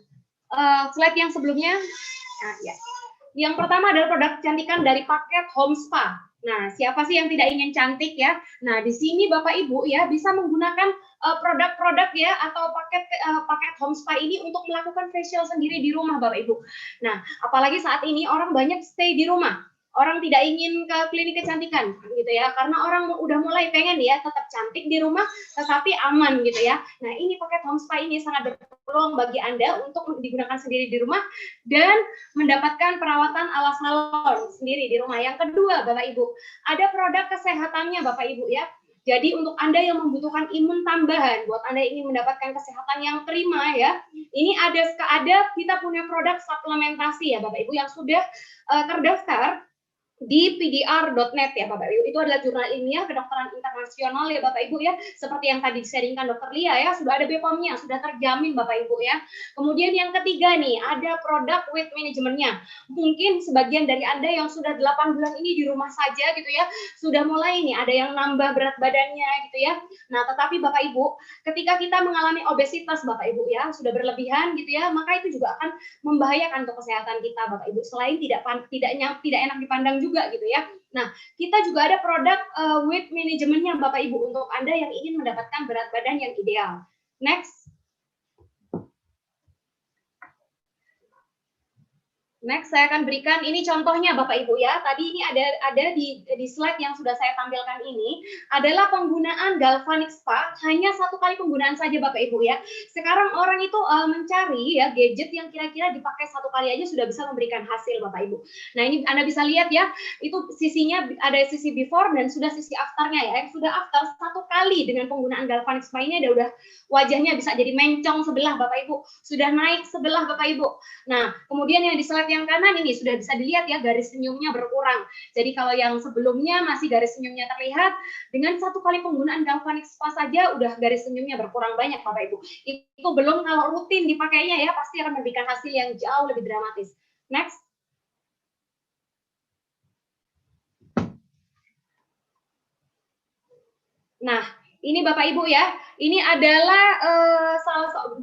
Slide yang sebelumnya. Nah, ya. Yang pertama adalah produk kecantikan dari paket home spa. Nah, siapa sih yang tidak ingin cantik ya? Nah, di sini Bapak Ibu ya bisa menggunakan produk-produk ya atau paket home spa ini untuk melakukan facial sendiri di rumah Bapak Ibu. Nah, apalagi saat ini orang banyak stay di rumah. Orang tidak ingin ke klinik kecantikan gitu ya, karena orang udah mulai pengen ya tetap cantik di rumah tetapi aman gitu ya. Nah, ini paket home spa ini sangat berpeluang bagi Anda untuk digunakan sendiri di rumah dan mendapatkan perawatan ala salon sendiri di rumah. Yang kedua Bapak Ibu, ada produk kesehatannya Bapak Ibu ya. Jadi untuk Anda yang membutuhkan imun tambahan, buat Anda yang ingin mendapatkan kesehatan yang prima ya, ini ada kita punya produk suplementasi ya Bapak Ibu yang sudah terdaftar di pdr.net ya Bapak Ibu. Itu adalah jurnal ilmiah kedokteran internasional ya Bapak Ibu ya. Seperti yang tadi disaringkan Dokter Lia ya, sudah ada BPOM-nya, sudah terjamin Bapak Ibu ya. Kemudian yang ketiga nih, ada produk weight management-nya. Mungkin sebagian dari Anda yang sudah 8 bulan ini di rumah saja gitu ya, sudah mulai nih ada yang nambah berat badannya gitu ya. Nah, tetapi Bapak Ibu, ketika kita mengalami obesitas Bapak Ibu ya, sudah berlebihan gitu ya, maka itu juga akan membahayakan untuk kesehatan kita Bapak Ibu. Selain tidak enak dipandang juga gitu ya. Nah, kita juga ada produk weight management-nya Bapak Ibu untuk Anda yang ingin mendapatkan berat badan yang ideal. Next. Next, saya akan berikan ini contohnya Bapak Ibu ya. Tadi ini ada di slide yang sudah saya tampilkan ini adalah penggunaan galvanic spa hanya 1 kali penggunaan saja Bapak Ibu ya. Sekarang orang itu mencari ya gadget yang kira-kira dipakai 1 kali aja sudah bisa memberikan hasil Bapak Ibu. Nah ini Anda bisa lihat ya, itu sisinya ada sisi before dan sudah sisi afternya ya. Yang sudah after 1 kali dengan penggunaan galvanic spa ini ada udah wajahnya bisa jadi mencong sebelah Bapak Ibu, sudah naik sebelah Bapak Ibu. Nah kemudian yang di slide yang kanan ini sudah bisa dilihat ya garis senyumnya berkurang. Jadi kalau yang sebelumnya masih garis senyumnya terlihat, dengan 1 kali penggunaan galvanic spa saja udah garis senyumnya berkurang banyak Bapak Ibu. Itu belum kalau rutin dipakainya ya pasti akan memberikan hasil yang jauh lebih dramatis. Next. Nah, ini Bapak Ibu ya, ini adalah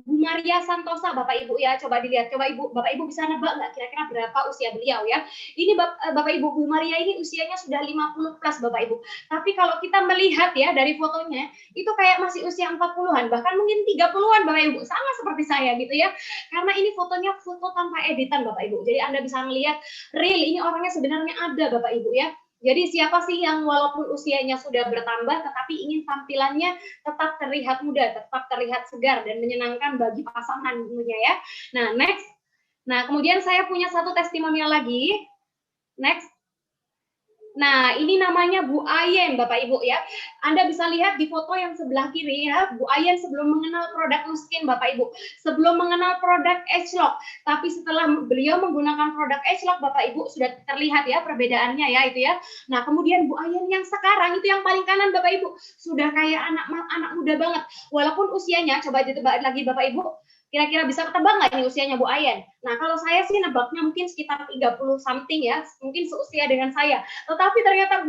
Bu Maria Santosa Bapak Ibu ya, coba dilihat, Bapak Ibu bisa nebak nggak kira-kira berapa usia beliau ya? Ini Bapak Ibu, Bu Maria ini usianya sudah 50 plus Bapak Ibu. Tapi kalau kita melihat ya dari fotonya, itu kayak masih usia 40-an, bahkan mungkin 30-an Bapak Ibu, sama seperti saya gitu ya. Karena ini fotonya foto tanpa editan Bapak Ibu. Jadi Anda bisa melihat real ini orangnya sebenarnya ada Bapak Ibu ya. Jadi siapa sih yang walaupun usianya sudah bertambah tetapi ingin tampilannya tetap terlihat muda, tetap terlihat segar dan menyenangkan bagi pasangan tentunya ya. Nah, next. Nah, kemudian saya punya satu testimonial lagi. Next. Nah, ini namanya Bu Ayen, Bapak Ibu ya. Anda bisa lihat di foto yang sebelah kiri ya, Bu Ayen sebelum mengenal produk Nuskin, Bapak Ibu. Sebelum mengenal produk Agelock, tapi setelah beliau menggunakan produk Agelock, Bapak Ibu sudah terlihat ya perbedaannya ya itu ya. Nah, kemudian Bu Ayen yang sekarang itu yang paling kanan Bapak Ibu, sudah kayak anak muda banget. Walaupun usianya, coba ditebak lagi Bapak Ibu, kira-kira bisa ketebak nggak ini usianya Bu Ayen? Nah, kalau saya sih nebaknya mungkin sekitar 30 something ya, mungkin seusia dengan saya. Tetapi ternyata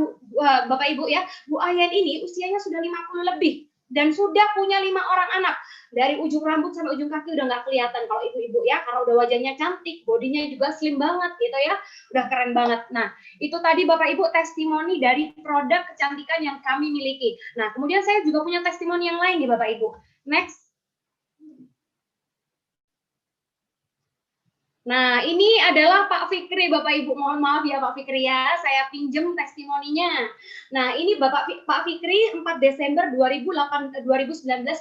Bapak Ibu ya, Bu Ayen ini usianya sudah 50 lebih dan sudah punya 5 orang anak. Dari ujung rambut sampai ujung kaki udah nggak kelihatan kalau ibu-ibu ya, karena udah wajahnya cantik, bodinya juga slim banget gitu ya, udah keren banget. Nah, itu tadi Bapak Ibu testimoni dari produk kecantikan yang kami miliki. Nah, kemudian saya juga punya testimoni yang lain nih Bapak Ibu. Next. Nah, ini adalah Pak Fikri, Bapak Ibu. Mohon maaf ya Pak Fikri ya, saya pinjem testimoninya. Nah, ini Pak Fikri 4 Desember 2019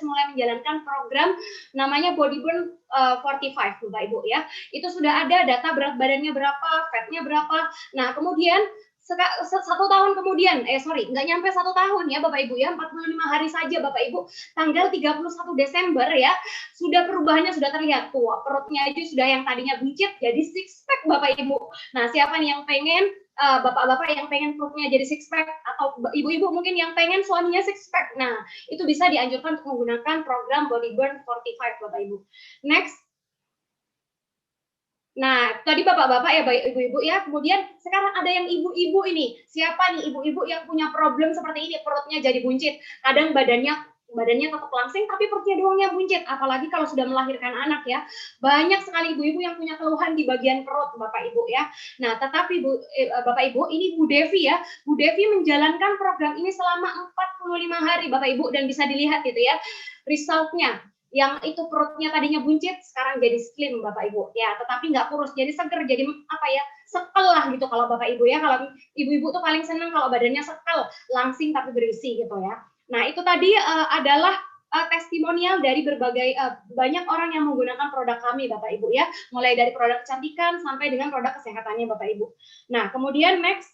mulai menjalankan program namanya Body Burn 45, Bapak Ibu ya. Itu sudah ada data berat badannya berapa, fatnya berapa. Nah, kemudian 1 tahun kemudian, nggak nyampe 1 tahun ya Bapak Ibu ya, 45 hari saja Bapak Ibu, tanggal 31 Desember ya, sudah perubahannya sudah terlihat tuh, perutnya aja sudah yang tadinya buncit jadi six pack Bapak Ibu. Nah, siapa nih yang pengen bapak-bapak yang pengen perutnya jadi six pack atau ibu-ibu mungkin yang pengen suaminya six pack. Nah, itu bisa dianjurkan untuk menggunakan program Body Burn 45 Bapak Ibu. Next. Nah, tadi bapak-bapak ya, ibu-ibu ya. Kemudian sekarang ada yang ibu-ibu ini. Siapa nih ibu-ibu yang punya problem seperti ini, perutnya jadi buncit. Kadang badannya tetap langsing, tapi perutnya doang yang buncit. Apalagi kalau sudah melahirkan anak ya. Banyak sekali ibu-ibu yang punya keluhan di bagian perut, Bapak Ibu ya. Nah, tetapi Bapak Ibu, ini Bu Devi ya. Bu Devi menjalankan program ini selama 45 hari, Bapak Ibu, dan bisa dilihat gitu ya resultnya. Yang itu perutnya tadinya buncit sekarang jadi slim Bapak Ibu ya, tetapi nggak kurus, jadi seger, jadi apa ya, sekel lah gitu kalau Bapak Ibu ya. Kalau ibu-ibu tuh paling seneng kalau badannya sekel, langsing tapi berisi gitu ya. Nah, itu tadi adalah testimonial dari berbagai banyak orang yang menggunakan produk kami Bapak Ibu ya, mulai dari produk kecantikan sampai dengan produk kesehatannya Bapak Ibu. Nah, kemudian next.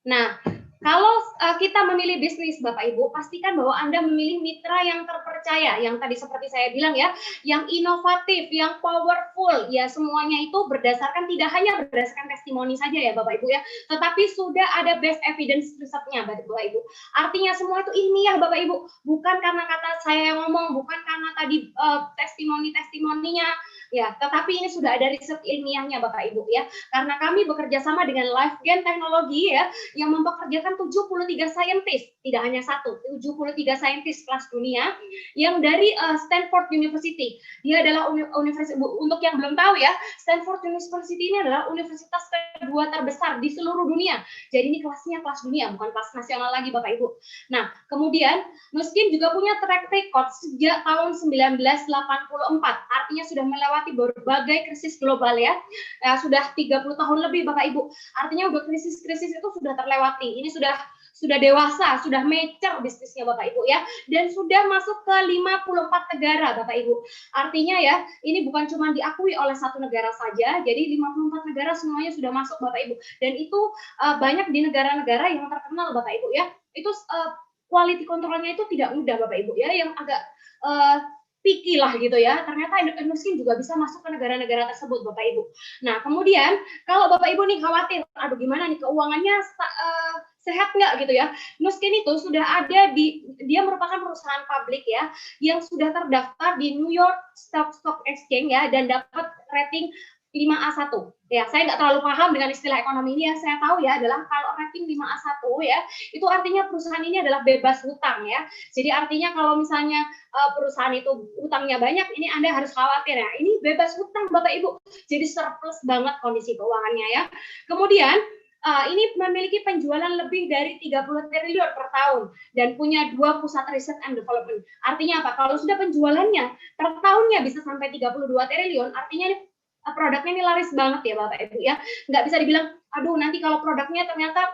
Nah, kalau kita memilih bisnis Bapak Ibu, pastikan bahwa Anda memilih mitra yang terpercaya, yang tadi seperti saya bilang ya, yang inovatif, yang powerful, ya semuanya itu berdasarkan, tidak hanya berdasarkan testimoni saja ya Bapak Ibu ya, tetapi sudah ada best evidence risetnya Bapak Ibu. Artinya semua itu ilmiah Bapak Ibu, bukan karena kata saya yang ngomong, bukan karena tadi testimoni-testimoninya, ya, tetapi ini sudah ada riset ilmiahnya Bapak Ibu ya, karena kami bekerja sama dengan LifeGain Teknologi ya, yang mempekerjakan 73 saintis, tidak hanya satu, 73 saintis kelas dunia yang dari Stanford University. Dia adalah universitas, untuk yang belum tahu ya, Stanford University ini adalah universitas kedua terbesar di seluruh dunia. Jadi ini kelasnya kelas dunia, bukan kelas nasional lagi Bapak Ibu. Nah, kemudian Nuskin juga punya track record sejak tahun 1984, artinya sudah melewati berbagai krisis global ya, sudah 30 tahun lebih Bapak Ibu. Artinya udah krisis-krisis itu sudah terlewati. Ini sudah dewasa, sudah mature bisnisnya Bapak Ibu ya, dan sudah masuk ke 54 negara Bapak Ibu. Artinya ya, ini bukan cuma diakui oleh satu negara saja, jadi 54 negara semuanya sudah masuk Bapak Ibu. Dan itu banyak di negara-negara yang terkenal Bapak Ibu ya. Itu quality controlnya itu tidak mudah Bapak Ibu ya, yang agak picky lah gitu ya. Ternyata Nuskin juga bisa masuk ke negara-negara tersebut Bapak Ibu. Nah, kemudian kalau Bapak Ibu nih khawatir, aduh gimana nih keuangannya sehat nggak gitu ya. Nuskin itu sudah ada dia merupakan perusahaan publik ya, yang sudah terdaftar di New York Stock Exchange ya, dan dapat rating 5A1. Ya, saya nggak terlalu paham dengan istilah ekonomi ini, yang saya tahu ya adalah kalau rating 5A1 ya, itu artinya perusahaan ini adalah bebas hutang ya. Jadi artinya kalau misalnya perusahaan itu utangnya banyak, ini Anda harus khawatir ya. Ini bebas hutang Bapak Ibu. Jadi surplus banget kondisi keuangannya ya. Kemudian ini memiliki penjualan lebih dari 30 triliun per tahun dan punya 2 pusat riset and development. Artinya apa? Kalau sudah penjualannya per tahunnya bisa sampai 32 triliun, artinya ini produknya ini laris banget ya Bapak Ibu ya. Nggak bisa dibilang, aduh nanti kalau produknya ternyata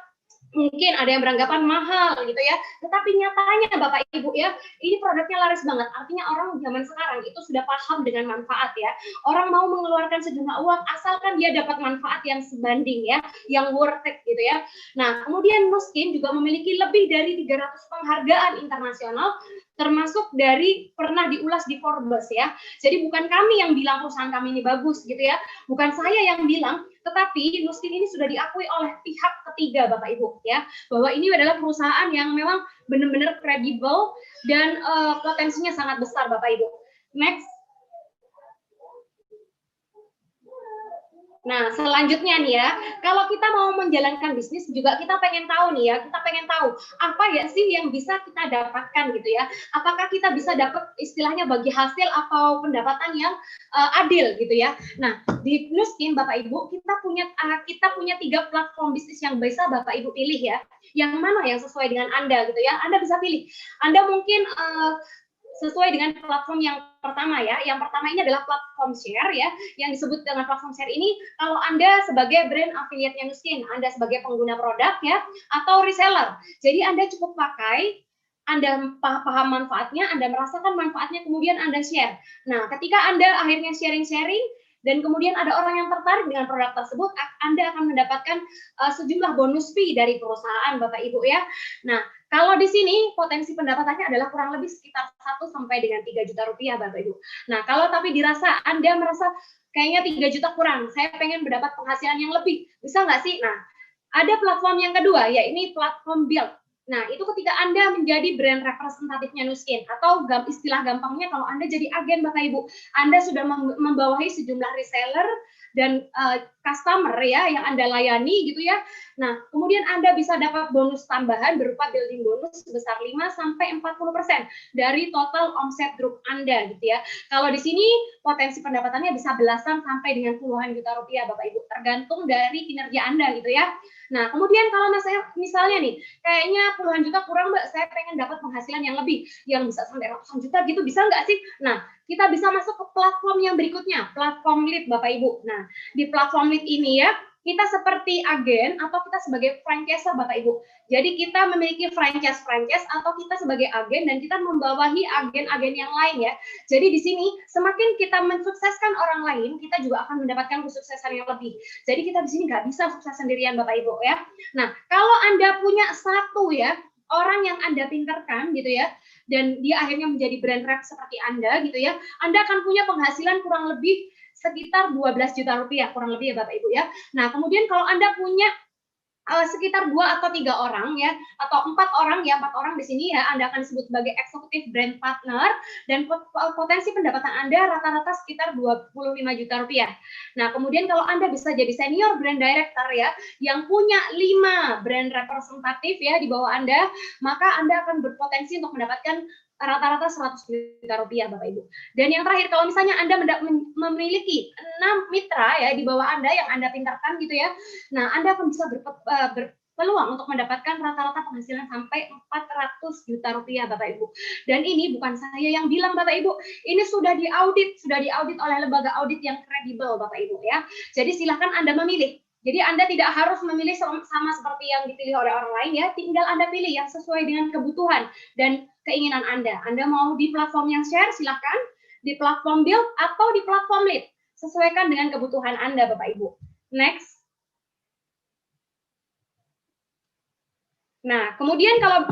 mungkin ada yang beranggapan mahal gitu ya, tetapi nyatanya Bapak Ibu ya, ini produknya laris banget. Artinya orang zaman sekarang itu sudah paham dengan manfaat ya. Orang mau mengeluarkan sejumlah uang asalkan dia dapat manfaat yang sebanding ya, yang worth it gitu ya. Nah, kemudian Nuskin juga memiliki lebih dari 300 penghargaan internasional, termasuk dari pernah diulas di Forbes ya. Jadi bukan kami yang bilang perusahaan kami ini bagus gitu ya, bukan saya yang bilang, tetapi Nuskin ini sudah diakui oleh pihak ketiga Bapak Ibu ya, bahwa ini adalah perusahaan yang memang benar-benar kredibel dan potensinya sangat besar Bapak Ibu. Next. Nah, selanjutnya nih ya, kalau kita mau menjalankan bisnis juga kita pengen tahu nih ya, kita pengen tahu apa ya sih yang bisa kita dapatkan gitu ya. Apakah kita bisa dapat istilahnya bagi hasil atau pendapatan yang adil gitu ya. Nah, di Nuskin Bapak Ibu, kita punya 3 platform bisnis yang bisa Bapak Ibu pilih ya. Yang mana yang sesuai dengan Anda gitu ya. Anda bisa pilih. Anda mungkin sesuai dengan platform yang pertama ya. Yang pertama ini adalah platform share ya. Yang disebut dengan platform share ini, kalau Anda sebagai brand affiliate Nuskin, Anda sebagai pengguna produk ya, atau reseller. Jadi Anda cukup pakai, Anda paham manfaatnya, Anda merasakan manfaatnya, kemudian Anda share. Nah, ketika Anda akhirnya sharing-sharing, dan kemudian ada orang yang tertarik dengan produk tersebut, Anda akan mendapatkan sejumlah bonus fee dari perusahaan Bapak Ibu ya. Nah, kalau di sini potensi pendapatannya adalah kurang lebih sekitar 1 sampai dengan 3 juta rupiah Bapak Ibu. Nah, kalau tapi dirasa Anda merasa kayaknya 3 juta kurang, saya pengen mendapat penghasilan yang lebih, bisa nggak sih? Nah, ada platform yang kedua, ya ini platform Build. Nah, itu ketika Anda menjadi brand representatifnya Nuskin, atau istilah gampangnya kalau Anda jadi agen Bapak Ibu, Anda sudah membawahi sejumlah reseller dan customer ya yang Anda layani gitu ya. Nah, kemudian Anda bisa dapat bonus tambahan berupa building bonus sebesar 5 sampai 40% dari total omset grup Anda gitu ya. Kalau di sini potensi pendapatannya bisa belasan sampai dengan puluhan juta rupiah Bapak Ibu, tergantung dari kinerja Anda gitu ya. Nah, kemudian kalau misalnya nih, kayaknya puluhan juta kurang Mbak, saya pengen dapat penghasilan yang lebih, yang bisa sampai ratusan juta gitu, bisa nggak sih? Nah, kita bisa masuk ke platform yang berikutnya, platform lead Bapak Ibu. Nah, di platform lead ini ya, kita seperti agen atau kita sebagai franchise Bapak Ibu. Jadi kita memiliki franchise atau kita sebagai agen dan kita membawahi agen-agen yang lain ya. Jadi di sini semakin kita mensukseskan orang lain, kita juga akan mendapatkan kesuksesan yang lebih. Jadi kita di sini nggak bisa sukses sendirian Bapak Ibu ya. Nah, kalau Anda punya satu ya, orang yang Anda pinterkan gitu ya, dan dia akhirnya menjadi brand rep seperti Anda gitu ya, Anda akan punya penghasilan kurang lebih sekitar 12 juta rupiah kurang lebih ya Bapak Ibu ya. Nah, kemudian kalau Anda punya sekitar 2 atau 3 orang ya, atau 4 orang ya, 4 orang di sini ya, Anda akan disebut sebagai eksekutif brand partner dan potensi pendapatan Anda rata-rata sekitar 25 juta rupiah. Nah, kemudian kalau Anda bisa jadi senior brand director ya, yang punya 5 brand representatif ya di bawah Anda, maka Anda akan berpotensi untuk mendapatkan rata-rata 100 juta rupiah Bapak Ibu. Dan yang terakhir, kalau misalnya Anda memiliki 6 mitra ya di bawah Anda yang Anda pintarkan gitu ya, nah Anda akan bisa berpeluang untuk mendapatkan rata-rata penghasilan sampai 400 juta rupiah Bapak Ibu. Dan ini bukan saya yang bilang Bapak Ibu, ini sudah diaudit oleh lembaga audit yang kredibel Bapak Ibu ya. Jadi silahkan Anda memilih. Jadi Anda tidak harus memilih sama seperti yang dipilih oleh orang lain ya, tinggal Anda pilih yang sesuai dengan kebutuhan dan keinginan Anda. Anda mau di platform yang share, silahkan, di platform build atau di platform lead. Sesuaikan dengan kebutuhan Anda Bapak Ibu. Next. Nah, kemudian kalau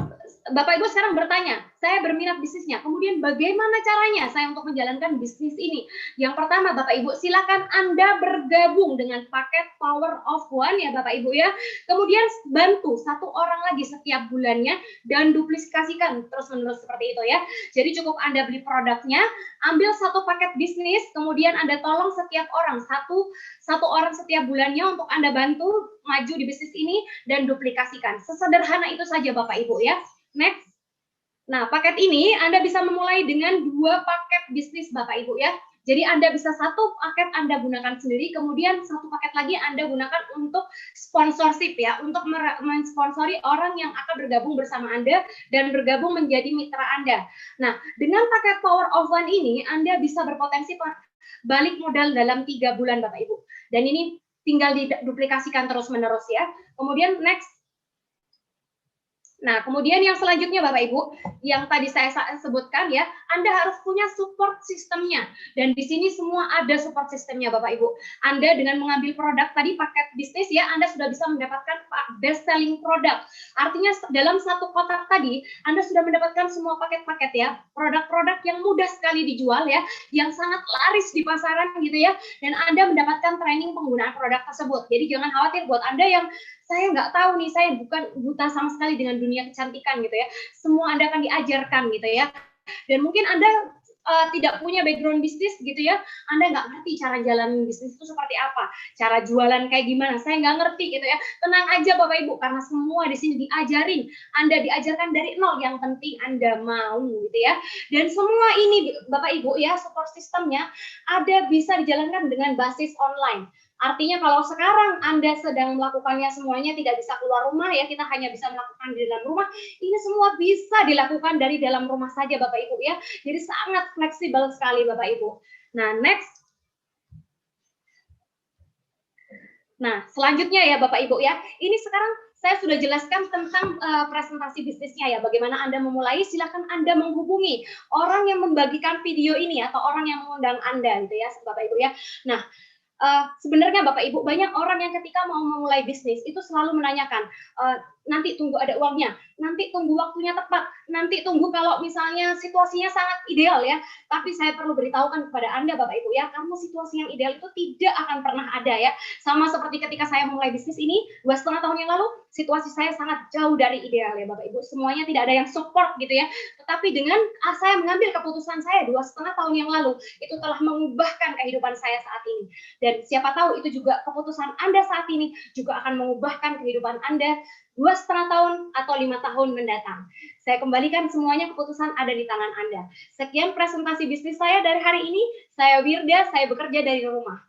Bapak Ibu sekarang bertanya, saya berminat bisnisnya, kemudian bagaimana caranya saya untuk menjalankan bisnis ini? Yang pertama Bapak Ibu, silakan Anda bergabung dengan paket Power of One ya Bapak Ibu ya. Kemudian bantu satu orang lagi setiap bulannya dan duplikasikan terus-menerus seperti itu ya. Jadi cukup Anda beli produknya, ambil satu paket bisnis, kemudian Anda tolong setiap orang, satu orang setiap bulannya untuk Anda bantu maju di bisnis ini dan duplikasikan. Sesederhana itu saja Bapak Ibu ya. Next. Nah, paket ini Anda bisa memulai dengan 2 paket bisnis Bapak Ibu ya. Jadi Anda bisa satu paket Anda gunakan sendiri, kemudian satu paket lagi Anda gunakan untuk sponsorship ya, untuk mensponsori orang yang akan bergabung bersama Anda dan bergabung menjadi mitra Anda. Nah, dengan paket Power of One ini Anda bisa berpotensi balik modal dalam 3 bulan Bapak Ibu. Dan ini tinggal diduplikasikan terus-menerus ya. Kemudian next. Nah, kemudian yang selanjutnya Bapak Ibu, yang tadi saya sebutkan ya, Anda harus punya support sistemnya. Dan di sini semua ada support sistemnya Bapak Ibu. Anda dengan mengambil produk tadi paket bisnis ya, Anda sudah bisa mendapatkan best selling product. Artinya dalam satu kotak tadi, Anda sudah mendapatkan semua paket-paket ya, produk-produk yang mudah sekali dijual ya, yang sangat laris di pasaran gitu ya, dan Anda mendapatkan training penggunaan produk tersebut. Jadi jangan khawatir buat Anda yang saya nggak tahu nih, saya bukan buta sama sekali dengan dunia kecantikan gitu ya. Semua Anda akan diajarkan gitu ya. Dan mungkin Anda tidak punya background bisnis gitu ya, Anda nggak ngerti cara jalan bisnis itu seperti apa, cara jualan kayak gimana, saya nggak ngerti gitu ya. Tenang aja Bapak Ibu, karena semua di sini diajarin, Anda diajarkan dari nol, yang penting Anda mau gitu ya. Dan semua ini Bapak Ibu ya, support sistemnya ada bisa dijalankan dengan basis online. Artinya kalau sekarang Anda sedang melakukannya semuanya tidak bisa keluar rumah ya, kita hanya bisa melakukan di dalam rumah, ini semua bisa dilakukan dari dalam rumah saja Bapak Ibu ya. Jadi sangat fleksibel sekali Bapak Ibu. Nah, next. Nah, selanjutnya ya Bapak Ibu ya, ini sekarang saya sudah jelaskan tentang presentasi bisnisnya ya, bagaimana Anda memulai. Silakan Anda menghubungi orang yang membagikan video ini atau orang yang mengundang Anda gitu ya Bapak Ibu ya. Nah, sebenarnya Bapak Ibu, banyak orang yang ketika mau memulai bisnis itu selalu menanyakan, nanti tunggu ada uangnya, nanti tunggu waktunya tepat, nanti tunggu kalau misalnya situasinya sangat ideal ya. Tapi saya perlu beritahukan kepada Anda Bapak Ibu ya, karena situasi yang ideal itu tidak akan pernah ada ya. Sama seperti ketika saya mulai bisnis ini 2,5 tahun yang lalu, situasi saya sangat jauh dari ideal ya Bapak Ibu. Semuanya tidak ada yang support gitu ya. Tetapi dengan saya mengambil keputusan saya 2,5 tahun yang lalu, itu telah mengubahkan kehidupan saya saat ini. Dan siapa tahu itu juga keputusan Anda saat ini juga akan mengubahkan kehidupan Anda 2,5 tahun atau 5 tahun mendatang. Saya kembalikan semuanya, keputusan ada di tangan Anda. Sekian presentasi bisnis saya dari hari ini. Saya Wirda, saya bekerja dari rumah.